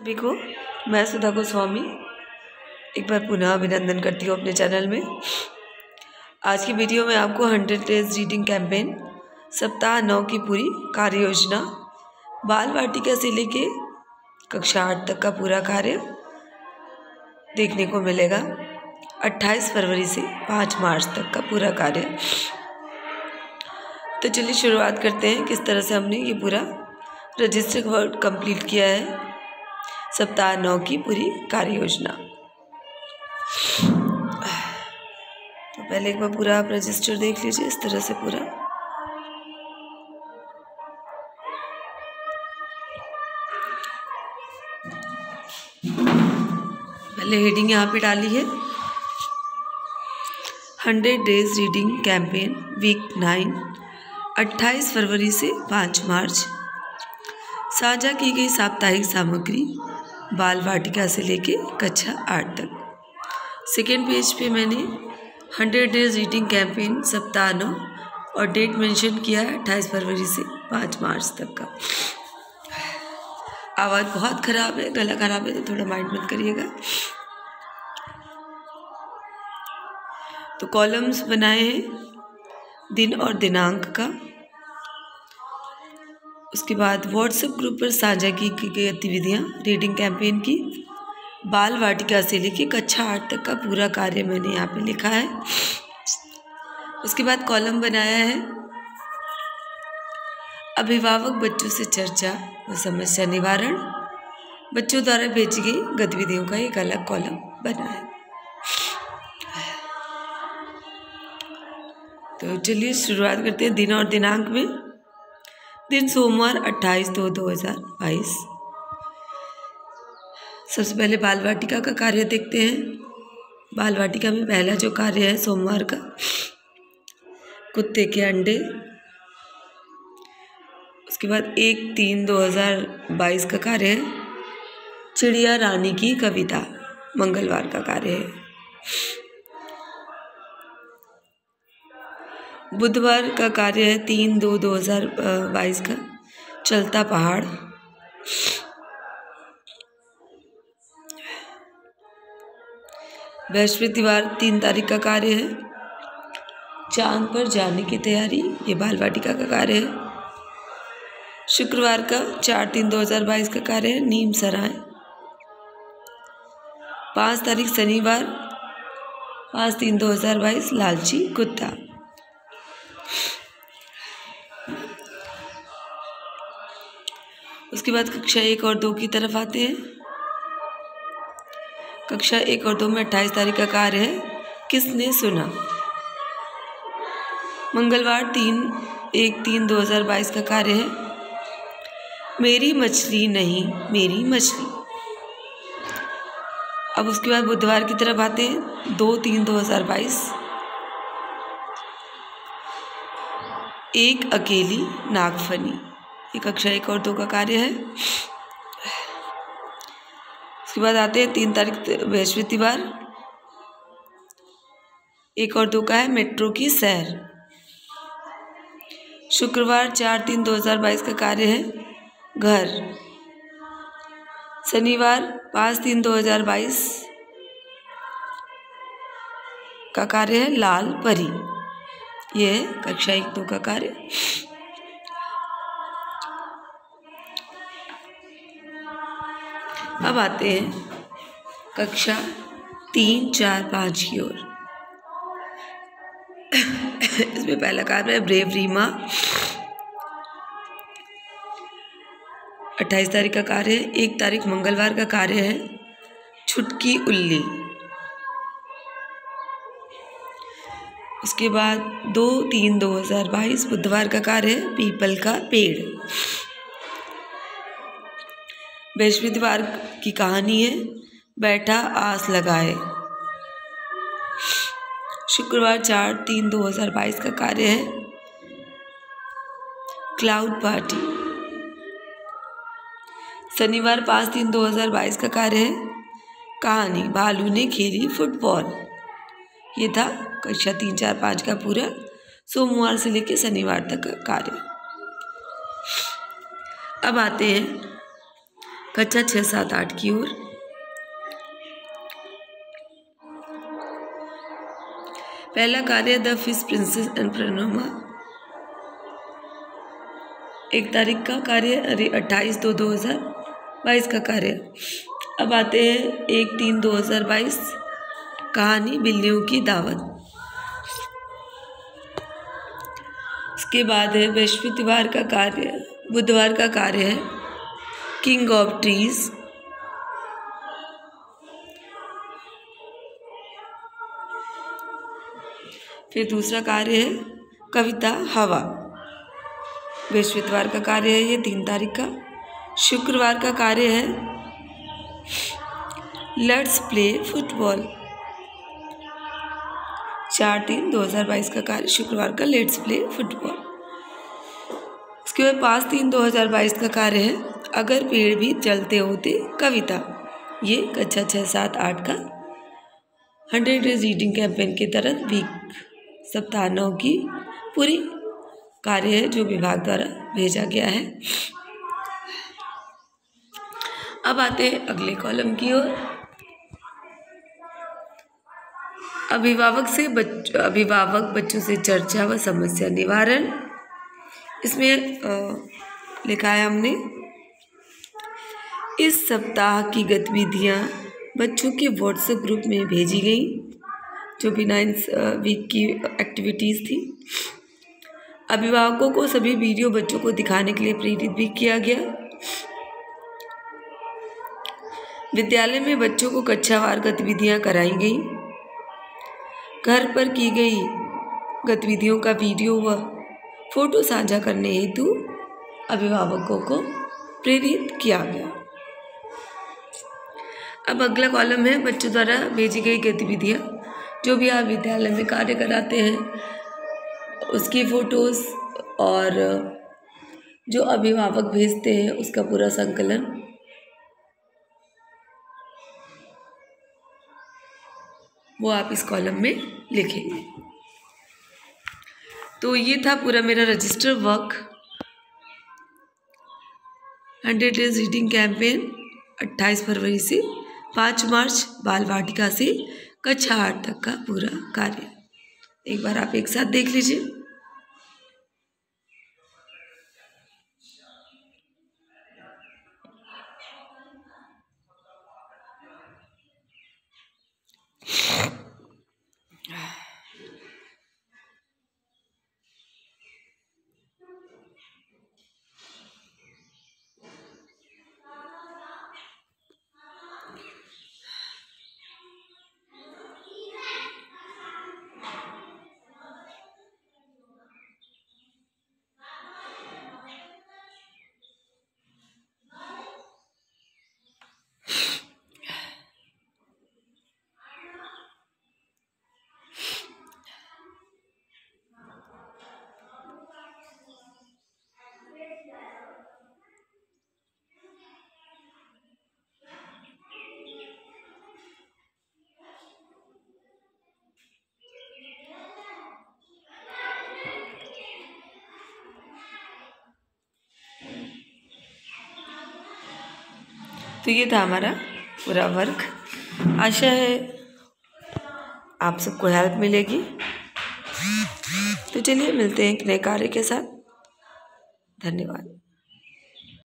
सभी को मैं सुधा गोस्वामी एक बार पुनः अभिनंदन करती हूँ अपने चैनल में। आज की वीडियो में आपको 100 डेज रीडिंग कैंपेन सप्ताह 9 की पूरी कार्य योजना बाल वाटिका से लेके कक्षा 8 तक का पूरा कार्य देखने को मिलेगा। 28 फरवरी से 5 मार्च तक का पूरा कार्य। तो चलिए शुरुआत करते हैं किस तरह से हमने ये पूरा रजिस्टर वर्क कंप्लीट किया है। सप्ताह 9 की पूरी कार्य योजना। तो पहले एक बार पूरा आप रजिस्टर देख लीजिए इस तरह से पूरा। पहले हेडिंग यहाँ पे डाली है 100 डेज रीडिंग कैंपेन वीक 9 28 फरवरी से 5 मार्च। साझा की गई साप्ताहिक सामग्री बाल वाटिका से लेके कक्षा 8 तक। सेकेंड पेज पे मैंने 100 डेज रीडिंग कैंपेन सप्ताह 9 और डेट मेंशन किया है 28 फरवरी से 5 मार्च तक का। आवाज़ बहुत ख़राब है, गला ख़राब है, तो थोड़ा माइंड मत करिएगा। तो कॉलम्स बनाए हैं दिन और दिनांक का। उसके बाद व्हाट्सएप ग्रुप पर साझा की गई गतिविधियाँ रीडिंग कैंपेन की बाल वाटिका से लेके कक्षा 8 तक का पूरा कार्य मैंने यहाँ पे लिखा है। उसके बाद कॉलम बनाया है अभिभावक बच्चों से चर्चा व समस्या निवारण। बच्चों द्वारा भेजी गई गतिविधियों का एक अलग कॉलम बना है। तो चलिए शुरुआत करते हैं दिन और दिनांक में। दिन सोमवार 28/2/2022। सबसे पहले बाल वाटिका का कार्य देखते हैं। बाल वाटिका में पहला जो कार्य है सोमवार का, कुत्ते के अंडे। उसके बाद 1/3/2022 का कार्य है चिड़िया रानी की कविता, मंगलवार का कार्य है। बुधवार का कार्य है 3/2/2022 का चलता पहाड़। बृहस्पतिवार 3 तारीख का कार्य है चांद पर जाने की तैयारी, ये बाल वाटिका का कार्य है। शुक्रवार का 4/3/2022 का कार्य है नीम सराय। 5 तारीख शनिवार 5/3/2022 लालची कुत्ता। उसके बाद कक्षा 1 और 2 की तरफ आते हैं। कक्षा 1 और 2 में 28 तारीख का कार्य है किसने सुना। मंगलवार 1/3/2022 का कार्य है मेरी मछली नहीं मेरी मछली। अब उसके बाद बुधवार की तरफ आते हैं 2/3/2022 एक अकेली नागफनी, ये कक्षा 1 और 2 का कार्य है। उसके बाद आते हैं 3 तारीख बृहस्पतिवार 1 और 2 का है मेट्रो की सैर। शुक्रवार 4/3/2022 का कार्य है घर। शनिवार 5/3/2022 का कार्य है लाल परी, ये है कक्षा 1-2 का कार्य। अब आते हैं कक्षा 3, 4, 5 की ओर। इसमें पहला कार्य है ब्रेवरी माँ। 28 तारीख का कार्य है। 1 तारीख मंगलवार का कार्य है छुटकी उल्ली। उसके बाद 2/3/2022 बुधवार का कार्य है पीपल का पेड़। बृहस्पतिवार की कहानी है बैठा आस लगाए। शुक्रवार 4/3/2022 का कार्य है क्लाउड पार्टी। शनिवार 5/3/2022 का कार्य है कहानी भालू ने खेली फुटबॉल। ये था कक्षा 3, 4, 5 का पूरा सोमवार से लेकर शनिवार तक का कार्य। अब आते हैं कक्षा 6, 7, 8 की ओर। पहला कार्य द फिश प्रिंसेस एंड प्रणोमा, 1 तारीख का कार्य, 28/2/2022 का कार्य। अब आते हैं 1/3/2022, कहानी बिल्लियों की दावत। उसके बाद है बृहस्पतिवार का कार्य, बुधवार का कार्य है किंग ऑफ ट्रीज। फिर दूसरा कार्य है कविता हवा, बृहस्पतिवार का कार्य है ये 3 तारीख का। शुक्रवार का कार्य है लेट्स प्ले फुटबॉल, 4/3/2022 का कार्य, शुक्रवार का लेट्स प्ले फुटबॉल। उसके बाद 5/3/2022 का कार्य है अगर पेड़ भी चलते होते कविता, ये कक्षा 6, 7, 8 का 100 डेज रीडिंग कैंपेन के तहत वीक सप्ताह 9 की पूरी कार्य है जो विभाग द्वारा भेजा गया है। अब आते हैं अगले कॉलम की ओर। अभिभावक बच्चों से चर्चा व समस्या निवारण। इसमें लिखा है हमने, इस सप्ताह की गतिविधियां बच्चों के व्हाट्सएप ग्रुप में भेजी गई, जो भी 9th वीक की एक्टिविटीज़ थी। अभिभावकों को सभी वीडियो बच्चों को दिखाने के लिए प्रेरित भी किया गया। विद्यालय में बच्चों को कक्षावार गतिविधियां कराई गई। घर पर की गई गतिविधियों का वीडियो व फोटो साझा करने हेतु अभिभावकों को प्रेरित किया गया। अब अगला कॉलम है बच्चों द्वारा भेजी गई गतिविधियां, जो भी आप विद्यालय में कार्य कराते हैं उसकी फ़ोटोज़ और जो अभिभावक भेजते हैं उसका पूरा संकलन। वो आप इस कॉलम में लिखेंगे। तो ये था पूरा मेरा register work, 100 days reading campaign 28 फरवरी से 5 मार्च बाल वाटिका से कक्षा 8 तक का पूरा कार्य। एक बार आप एक साथ देख लीजिए। तो ये था हमारा पूरा वर्क। आशा है आप सबको हेल्प मिलेगी। तो चलिए मिलते हैं एक नए कार्य के साथ। धन्यवाद।